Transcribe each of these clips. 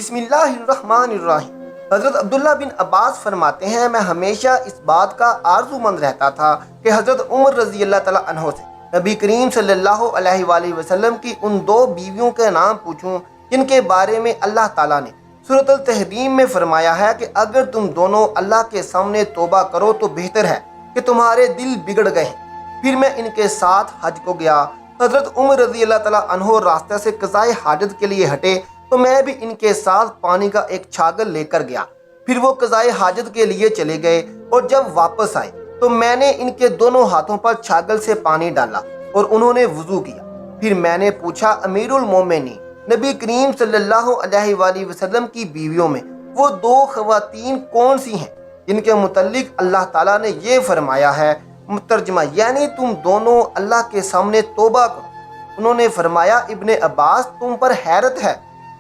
بسم اللہ الرحمن الرحیم۔ حضرت عبداللہ بن عباس فرماتے ہیں، میں ہمیشہ اس بات کا آرزو مند رہتا تھا کہ حضرت عمر رضی اللہ تعالیٰ عنہ سے نبی کریم صلی اللہ علیہ وآلہ وسلم کی ان دو بیویوں کے نام پوچھوں جن کے بارے میں اللہ تعالیٰ نے سورۃ التحریم میں فرمایا ہے کہ اگر تم دونوں اللہ کے سامنے توبہ کرو تو بہتر ہے کہ تمہارے دل بگڑ گئے ہیں۔ پھر میں ان کے ساتھ حج کو گیا۔ حضرت عمر رضی اللہ تعالیٰ عنہ راستے سے قضائے حاجت کے لیے ہٹے تو میں بھی ان کے ساتھ پانی کا ایک چھاگل لے کر گیا۔ پھر وہ قضائے حاجت کے لیے چلے گئے اور جب واپس آئے تو میں نے ان کے دونوں ہاتھوں پر چھاگل سے پانی ڈالا اور انہوں نے وضو کیا۔ پھر میں نے پوچھا، امیر المومنین، نبی کریم صلی اللہ علیہ وآلہ وسلم کی بیویوں میں وہ دو خواتین کون سی ہیں جن کے متعلق اللہ تعالیٰ نے یہ فرمایا ہے؟ ترجمہ یعنی تم دونوں اللہ کے سامنے توبہ کرو۔ انہوں نے فرمایا، ابن عباس تم پر حیرت ہے،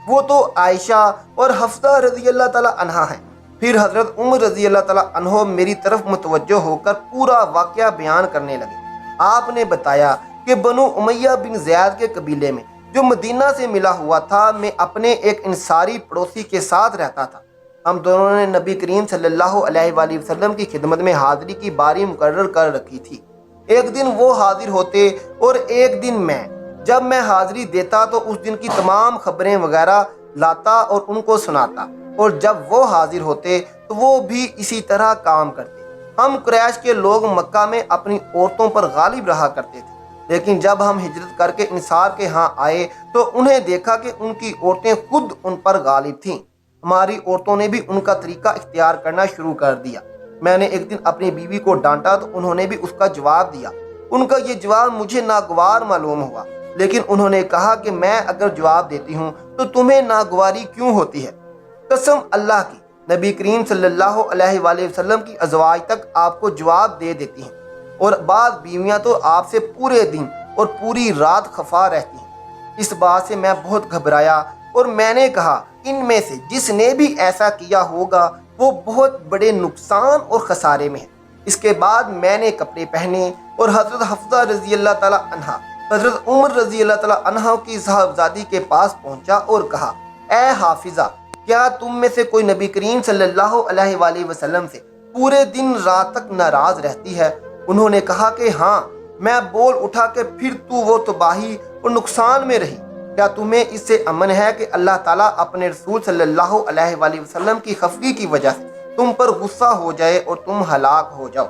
وہ تو عائشہ اور حفصہ رضی اللہ تعالیٰ عنہا ہیں۔ پھر حضرت عمر رضی اللہ تعالیٰ عنہ میری طرف متوجہ ہو کر پورا واقعہ بیان کرنے لگے۔ آپ نے بتایا کہ بنو امیہ بن زیاد کے قبیلے میں جو مدینہ سے ملا ہوا تھا، میں اپنے ایک انصاری پڑوسی کے ساتھ رہتا تھا۔ ہم دونوں نے نبی کریم صلی اللہ علیہ وآلہ وسلم کی خدمت میں حاضری کی باری مقرر کر رکھی تھی۔ ایک دن وہ حاضر ہوتے اور ایک دن میں۔ جب میں حاضری دیتا تو اس دن کی تمام خبریں وغیرہ لاتا اور ان کو سناتا، اور جب وہ حاضر ہوتے تو وہ بھی اسی طرح کام کرتے۔ ہم قریش کے لوگ مکہ میں اپنی عورتوں پر غالب رہا کرتے تھے، لیکن جب ہم ہجرت کر کے انصار کے ہاں آئے تو انہیں دیکھا کہ ان کی عورتیں خود ان پر غالب تھیں۔ ہماری عورتوں نے بھی ان کا طریقہ اختیار کرنا شروع کر دیا۔ میں نے ایک دن اپنی بیوی کو ڈانٹا تو انہوں نے بھی اس کا جواب دیا۔ ان کا یہ جواب مجھے ناگوار معلوم ہوا، لیکن انہوں نے کہا کہ میں اگر جواب دیتی ہوں تو تمہیں ناگواری کیوں ہوتی ہے؟ قسم اللہ کی، نبی کریم صلی اللہ علیہ وآلہ وسلم کی ازواج تک آپ کو جواب دے دیتی ہیں، اور بعض بیویاں تو آپ سے پورے دن اور پوری رات خفا رہتی ہیں۔ اس بات سے میں بہت گھبرایا اور میں نے کہا، ان میں سے جس نے بھی ایسا کیا ہوگا وہ بہت بڑے نقصان اور خسارے میں ہے۔ اس کے بعد میں نے کپڑے پہنے اور حضرت حفصہ رضی اللہ تعالیٰ عنہا حضرت عمر رضی اللہ تعالیٰ عنہ کی صاحبزادی کے پاس پہنچا اور کہا، اے حافظہ، کیا تم میں سے کوئی نبی کریم صلی اللہ علیہ وآلہ وسلم سے پورے دن رات تک ناراض رہتی ہے؟ انہوں نے کہا کہ ہاں۔ میں بول اٹھا کہ پھر تو وہ تباہی اور نقصان میں رہی۔ کیا تمہیں اس سے امن ہے کہ اللہ تعالیٰ اپنے رسول صلی اللہ علیہ وآلہ وسلم کی خفگی کی وجہ سے تم پر غصہ ہو جائے اور تم ہلاک ہو جاؤ؟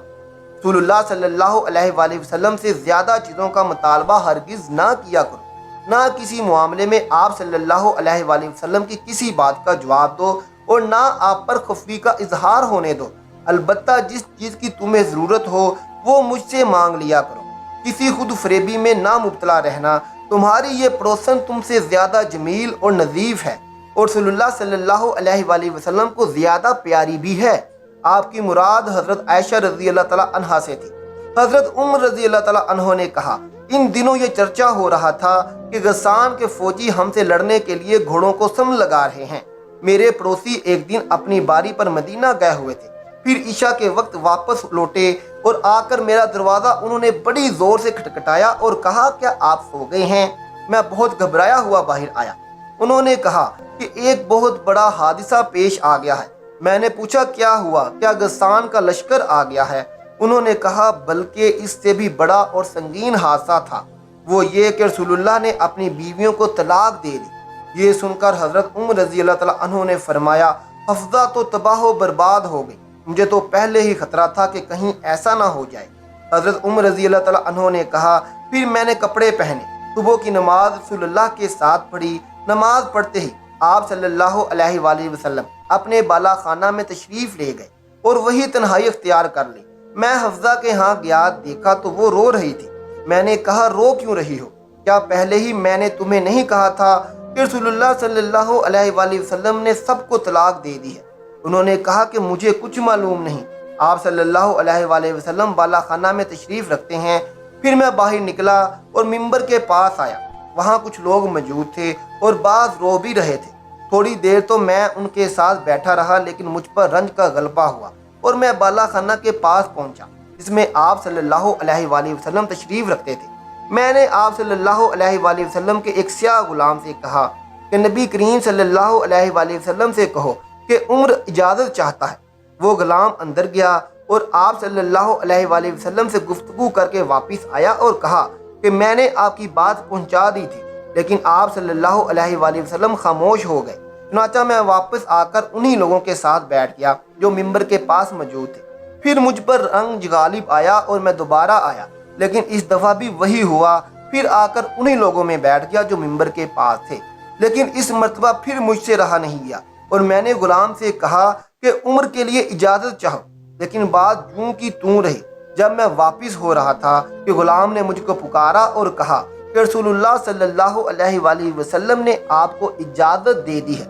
رسول اللہ صلی اللہ علیہ وآلہ وسلم سے زیادہ چیزوں کا مطالبہ ہرگز نہ کیا کرو۔ نہ کسی معاملے میں آپ صلی اللہ علیہ وآلہ وسلم کی کسی بات کا جواب دو اور نہ آپ پر خفگی کا اظہار ہونے دو۔ البتہ جس چیز کی تمہیں ضرورت ہو وہ مجھ سے مانگ لیا کرو۔ کسی خود فریبی میں نہ مبتلا رہنا۔ تمہاری یہ پڑوسن تم سے زیادہ جمیل اور نظیف ہے، اور رسول اللہ صلی اللہ علیہ وآلہ وسلم کو زیادہ پیاری بھی ہے۔ آپ کی مراد حضرت عائشہ رضی اللہ تعالیٰ عنہا سے تھی۔ حضرت عمر رضی اللہ تعالیٰ عنہ نے کہا، ان دنوں یہ چرچا ہو رہا تھا کہ غسان کے فوجی ہم سے لڑنے کے لیے گھوڑوں کو سم لگا رہے ہیں۔ میرے پڑوسی ایک دن اپنی باری پر مدینہ گئے ہوئے تھے، پھر عشاء کے وقت واپس لوٹے اور آ کر میرا دروازہ انہوں نے بڑی زور سے کھٹکھٹایا اور کہا، کیا آپ سو گئے ہیں؟ میں بہت گھبرایا ہوا باہر آیا۔ انہوں نے کہا کہ ایک بہت بڑا حادثہ پیش آ گیا ہے۔ میں نے پوچھا، کیا ہوا؟ کیا غسان کا لشکر آ گیا ہے؟ انہوں نے کہا، بلکہ اس سے بھی بڑا اور سنگین حادثہ تھا، وہ یہ کہ رسول اللہ نے اپنی بیویوں کو طلاق دے دی۔ یہ سن کر حضرت عمر رضی اللہ تعالیٰ عنہ نے فرمایا، حفصہ تو تباہ و برباد ہو گئی، مجھے تو پہلے ہی خطرہ تھا کہ کہیں ایسا نہ ہو جائے۔ حضرت عمر رضی اللہ تعالیٰ عنہ نے کہا، پھر میں نے کپڑے پہنے، صبح کی نماز رسول اللہ کے ساتھ پڑھی۔ نماز پڑھتے ہی آپ صلی اللہ علیہ وآلہ وسلم اپنے بالا خانہ میں تشریف لے گئے اور وہی تنہائی اختیار کر لی۔ میں حفصہ کے ہاں گیا، دیکھا تو وہ رو رہی تھی۔ میں نے کہا، رو کیوں رہی ہو؟ کیا پہلے ہی میں نے تمہیں نہیں کہا تھا کہ رسول اللہ صلی اللہ علیہ وآلہ وسلم نے سب کو طلاق دے دی ہے؟ انہوں نے کہا کہ مجھے کچھ معلوم نہیں۔ آپ صلی اللہ علیہ وآلہ وسلم بالا خانہ میں تشریف رکھتے ہیں۔ پھر میں باہر نکلا اور ممبر کے پاس آیا۔ وہاں کچھ لوگ موجود تھے اور بعض رو بھی رہے تھے۔ تھوڑی دیر تو میں ان کے ساتھ بیٹھا رہا، لیکن مجھ پر رنج کا غلبہ ہوا اور میں بالا خانہ کے پاس پہنچا جس میں آپ صلی اللہ علیہ وآلہ وسلم تشریف رکھتے تھے۔ میں نے آپ صلی اللہ علیہ وآلہ وسلم کے ایک سیاہ غلام سے کہا، کہ نبی کریم صلی اللہ علیہ وآلہ وسلم سے کہو کہ عمر اجازت چاہتا ہے۔ وہ غلام اندر گیا اور آپ صلی اللہ علیہ وآلہ وسلم سے گفتگو کر کے واپس آیا اور کہا کہ میں نے آپ کی بات پہنچا دی تھی، لیکن آپ صلی اللہ علیہ وآلہ وسلم خاموش ہو گئے۔ چنانچہ میں واپس آ کر انہی لوگوں کے ساتھ بیٹھ گیا جو ممبر کے پاس موجود تھے۔ پھر مجھ پر رنج غالب آیا اور میں دوبارہ آیا، لیکن اس دفعہ بھی وہی ہوا۔ پھر آ کر انہی لوگوں میں بیٹھ گیا جو ممبر کے پاس تھے، لیکن اس مرتبہ پھر مجھ سے رہا نہیں گیا اور میں نے غلام سے کہا کہ عمر کے لیے اجازت چاہو، لیکن بات یوں کی توں رہی۔ جب میں واپس ہو رہا تھا کہ غلام نے مجھ کو پکارا اور کہا کہ رسول اللہ صلی اللہ علیہ وآلہ وسلم نے آپ کو اجازت دے دی ہے۔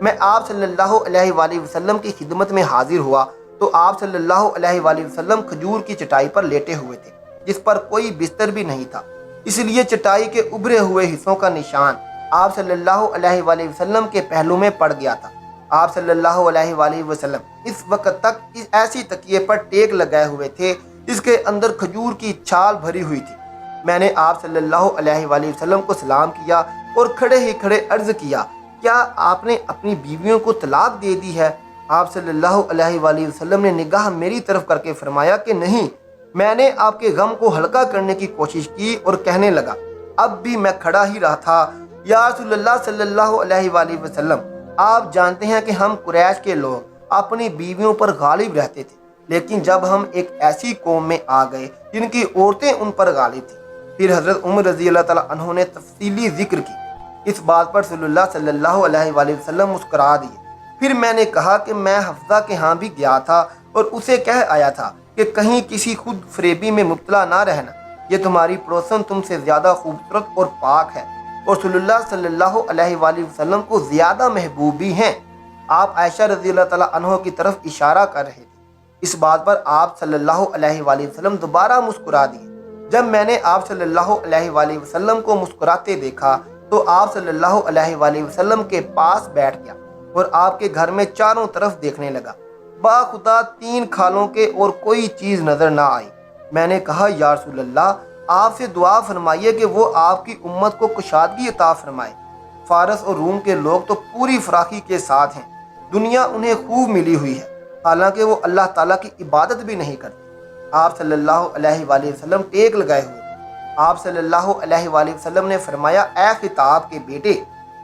میں آپ صلی اللہ علیہ وآلہ وسلم کی خدمت میں حاضر ہوا تو آپ صلی اللہ علیہ وآلہ وسلم کھجور کی چٹائی پر لیٹے ہوئے تھے، جس پر کوئی بستر بھی نہیں تھا، اس لیے چٹائی کے ابھرے ہوئے حصوں کا نشان آپ صلی اللہ علیہ وآلہ وسلم کے پہلو میں پڑ گیا تھا۔ آپ صلی اللہ علیہ وآلہ وسلم اس وقت تک ایسی تکیے پر ٹیک لگائے ہوئے تھے جس کے اندر کھجور کی چھال بھری ہوئی تھی۔ میں نے آپ صلی اللہ علیہ وآلہ وسلم کو سلام کیا اور کھڑے ہی کھڑے عرض کیا، کیا آپ نے اپنی بیویوں کو طلاق دے دی ہے؟ آپ صلی اللہ علیہ وآلہ وسلم نے نگاہ میری طرف کر کے فرمایا کہ نہیں۔ میں نے آپ کے غم کو ہلکا کرنے کی کوشش کی اور کہنے لگا، اب بھی میں کھڑا ہی رہا تھا، یا رسول اللہ صلی اللہ علیہ وآلہ وسلم، آپ جانتے ہیں کہ ہم قریش کے لوگ اپنی بیویوں پر غالب رہتے تھے، لیکن جب ہم ایک ایسی قوم میں آ گئے جن کی عورتیں ان پر غالب تھیں۔ پھر حضرت عمر رضی اللہ تعالیٰ عنہ نے تفصیلی ذکر کی۔ اس بات پر رسول اللہ صلی اللہ علیہ وآلہ وسلم مسکرا دیے۔ پھر میں نے کہا کہ میں حفصہ کے ہاں بھی گیا تھا اور اسے کہہ آیا تھا کہ کہیں کسی خود فریبی میں مبتلا نہ رہنا، یہ تمہاری پڑوسن تم سے زیادہ خوبصورت اور پاک ہے اور رسول اللہ صلی اللہ علیہ وآلہ وسلم کو زیادہ محبوب بھی ہیں۔ آپ عائشہ رضی اللہ تعالیٰ عنہ کی طرف اشارہ کر رہے تھے۔ اس بات پر آپ صلی اللہ علیہ وآلہ وسلم دوبارہ مسکرا دیے۔ جب میں نے آپ صلی اللہ علیہ وآلہ وسلم کو مسکراتے دیکھا تو آپ صلی اللہ علیہ وآلہ وسلم کے پاس بیٹھ گیا اور آپ کے گھر میں چاروں طرف دیکھنے لگا۔ باخدا 3 کھالوں کے اور کوئی چیز نظر نہ آئی۔ میں نے کہا، یا رسول اللہ، آپ سے دعا فرمائیے کہ وہ آپ کی امت کو کشادگی عطا فرمائے۔ فارس اور روم کے لوگ تو پوری فراخی کے ساتھ ہیں، دنیا انہیں خوب ملی ہوئی ہے، حالانکہ وہ اللہ تعالیٰ کی عبادت بھی نہیں کرتے۔ آپ صلی اللہ علیہ وآلہ وسلم ٹیک لگائے ہوئے تھے۔ آپ صلی اللہ علیہ وآلہ وسلم نے فرمایا، اے خطاب کے بیٹے،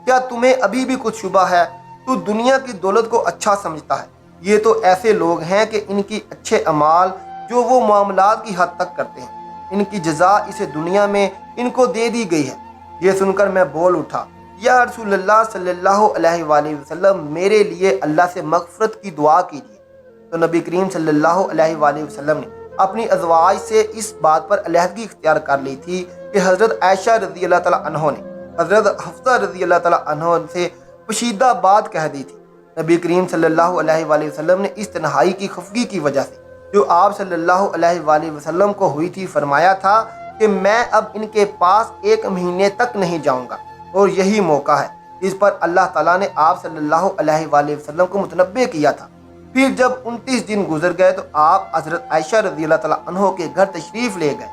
کیا تمہیں ابھی بھی کچھ شبہ ہے؟ تو دنیا کی دولت کو اچھا سمجھتا ہے۔ یہ تو ایسے لوگ ہیں کہ ان کی اچھے اعمال جو وہ معاملات کی حد تک کرتے ہیں، ان کی جزا اسے دنیا میں ان کو دے دی گئی ہے۔ یہ سن کر میں بول اٹھا، یا رسول اللہ صلی اللہ علیہ وآلہ وسلم، میرے لیے اللہ سے مغفرت کی دعا کیجیے۔ تو نبی کریم صلی اللہ علیہ وآلہ وسلم نے اپنی ازواج سے اس بات پر علیحدگی اختیار کر لی تھی کہ حضرت عائشہ رضی اللہ تعالیٰ عنہ نے حضرت حفصہ رضی اللہ تعالیٰ عنہ سے پوشیدہ بات کہہ دی تھی۔ نبی کریم صلی اللہ علیہ وآلہ وسلم نے اس تنہائی کی خفگی کی وجہ سے جو آپ صلی اللہ علیہ وآلہ وسلم کو ہوئی تھی فرمایا تھا کہ میں اب ان کے پاس 1 مہینے تک نہیں جاؤں گا، اور یہی موقع ہے۔ اس پر اللہ تعالیٰ نے آپ صلی اللہ علیہ وآلہ وسلم کو متنبہ کیا تھا۔ پھر جب 29 دن گزر گئے تو آپ حضرت عائشہ رضی اللہ تعالیٰ عنہ کے گھر تشریف لے گئے۔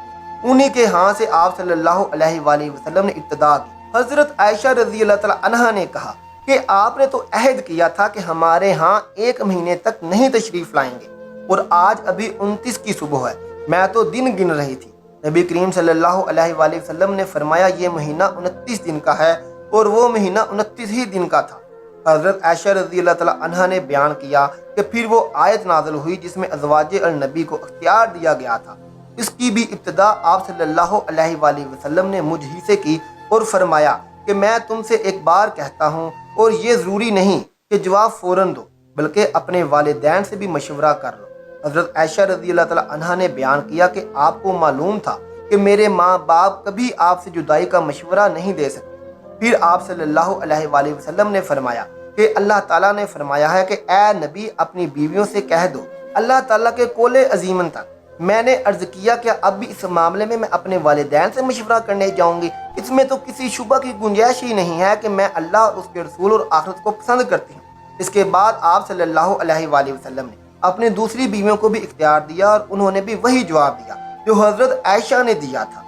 انہی کے ہاں سے آپ صلی اللہ علیہ وآلہ وسلم نے ابتدا کی۔ حضرت عائشہ رضی اللہ تعالیٰ عنہ نے کہا کہ آپ نے تو عہد کیا تھا کہ ہمارے ہاں 1 مہینے تک نہیں تشریف لائیں گے، اور آج ابھی 29 کی صبح ہے، میں تو دن گن رہی تھی۔ نبی کریم صلی اللہ علیہ وآلہ وسلم نے فرمایا، یہ مہینہ 29 دن کا ہے اور وہ مہینہ 29 ہی دن کا تھا۔ حضرت عائشہ رضی اللہ تعالیٰ عنہ نے بیان کیا کہ پھر وہ آیت نازل ہوئی جس میں ازواج النبی کو اختیار دیا گیا تھا۔ اس کی بھی ابتدا آپ صلی اللہ علیہ وآلہ وسلم نے مجھ ہی سے کی اور فرمایا کہ میں تم سے ایک بار کہتا ہوں، اور یہ ضروری نہیں کہ جواب فوراً دو، بلکہ اپنے والدین سے بھی مشورہ کر لو۔ حضرت عائشہ رضی اللہ تعالیٰ عنہ نے بیان کیا کہ آپ کو معلوم تھا کہ میرے ماں باپ کبھی آپ سے جدائی کا مشورہ نہیں دے سکتے۔ پھر آپ صلی اللہ علیہ وآلہ وسلم نے فرمایا کہ اللہ تعالیٰ نے فرمایا ہے کہ اے نبی، اپنی بیویوں سے کہہ دو اللہ تعالیٰ کے قول عظیمن تک۔ میں نے عرض کیا کہ اب بھی اس معاملے میں اپنے والدین سے مشورہ کرنے جاؤں گی؟ اس میں تو کسی شبہ کی گنجائش ہی نہیں ہے کہ میں اللہ اور اس کے رسول اور آخرت کو پسند کرتی ہوں۔ اس کے بعد آپ صلی اللہ علیہ وآلہ وسلم نے اپنی دوسری بیویوں کو بھی اختیار دیا، اور انہوں نے بھی وہی جواب دیا جو حضرت عائشہ نے دیا تھا۔